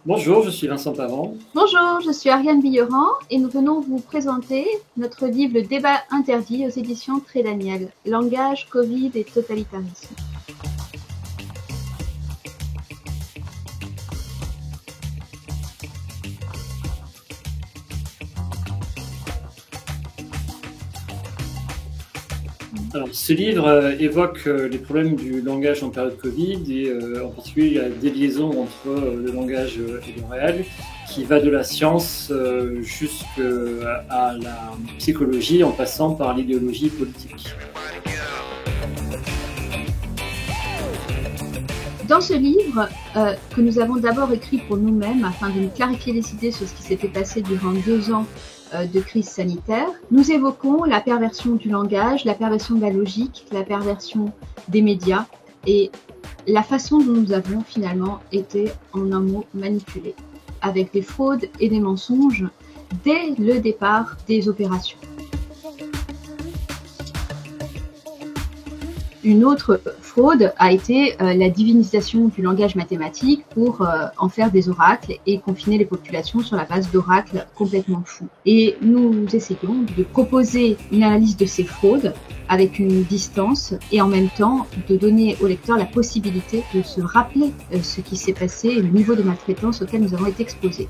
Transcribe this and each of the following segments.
Bonjour, je suis Vincent Parent. Bonjour, je suis Ariane Billeran et nous venons vous présenter notre livre Le débat interdit aux éditions Trédaniel, Langage, Covid et totalitarisme. Alors, ce livre évoque les problèmes du langage en période Covid et en particulier la déliaison entre le langage et le réel qui va de la science jusqu'à la psychologie en passant par l'idéologie politique. Dans ce livre, que nous avons d'abord écrit pour nous-mêmes afin de nous clarifier les idées sur ce qui s'était passé durant 2 ans de crise sanitaire, nous évoquons la perversion du langage, la perversion de la logique, la perversion des médias et la façon dont nous avons finalement été, en un mot, manipulés, avec des fraudes et des mensonges dès le départ des opérations. Une autre fraude a été la divinisation du langage mathématique pour en faire des oracles et confiner les populations sur la base d'oracles complètement fous. Et nous essayons de proposer une analyse de ces fraudes avec une distance et en même temps de donner au lecteur la possibilité de se rappeler ce qui s'est passé et le niveau de maltraitance auquel nous avons été exposés.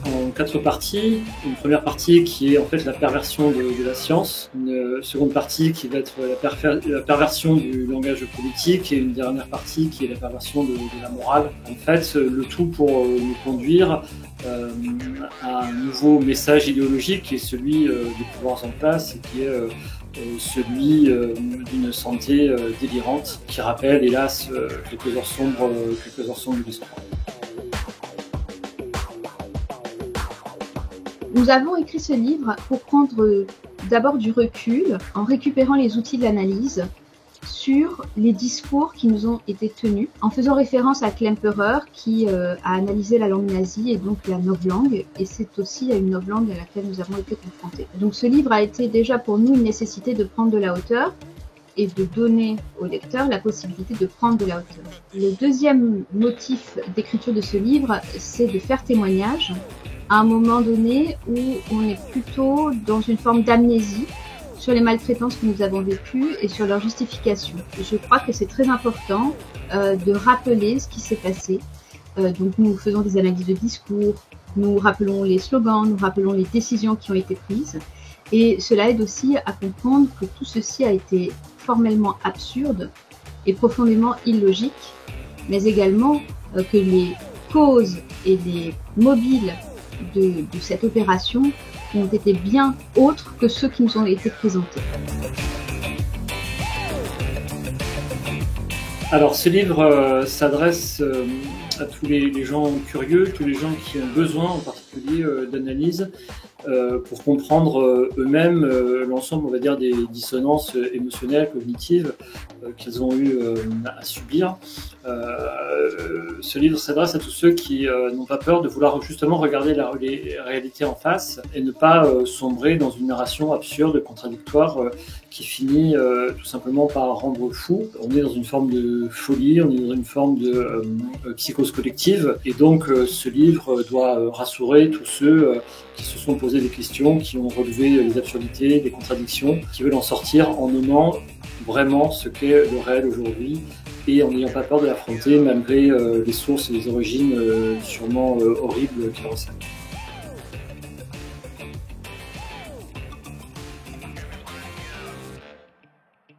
En 4 parties. Une première partie qui est en fait la perversion de la science, une seconde partie qui va être la perversion du langage politique et une dernière partie qui est la perversion de la morale. En fait, le tout pour nous conduire à un nouveau message idéologique qui est celui des pouvoirs en place et qui est celui d'une santé délirante qui rappelle hélas quelques heures sombres de l'histoire. Nous avons écrit ce livre pour prendre d'abord du recul en récupérant les outils de l'analyse sur les discours qui nous ont été tenus, en faisant référence à Klemperer qui a analysé la langue nazie et donc la novlangue, et c'est aussi une novlangue à laquelle nous avons été confrontés. Donc ce livre a été déjà pour nous une nécessité de prendre de la hauteur et de donner au lecteur la possibilité de prendre de la hauteur. Le deuxième motif d'écriture de ce livre, c'est de faire témoignage à un moment donné où on est plutôt dans une forme d'amnésie sur les maltraitances que nous avons vécues et sur leur justification. Je crois que c'est très important de rappeler ce qui s'est passé. Donc nous faisons des analyses de discours, nous rappelons les slogans, nous rappelons les décisions qui ont été prises. Et cela aide aussi à comprendre que tout ceci a été formellement absurde et profondément illogique, mais également que les causes et les mobiles de cette opération ont été bien autres que ceux qui nous ont été présentés. Alors ce livre s'adresse à tous les gens curieux, tous les gens qui ont besoin en particulier d'analyse pour comprendre eux-mêmes l'ensemble, on va dire, des dissonances émotionnelles, cognitives qu'ils ont eu à subir. Ce livre s'adresse à tous ceux qui n'ont pas peur de vouloir justement regarder les réalités en face et ne pas sombrer dans une narration absurde, contradictoire, qui finit tout simplement par rendre fou. On est dans une forme de folie, on est dans une forme de psychose collective, et donc ce livre doit rassurer tous ceux qui se sont posé des questions, qui ont relevé les absurdités, les contradictions, qui veulent en sortir en nommant vraiment ce qu'est le réel aujourd'hui et en n'ayant pas peur de l'affronter malgré les sources et les origines sûrement horribles qu'il recèle.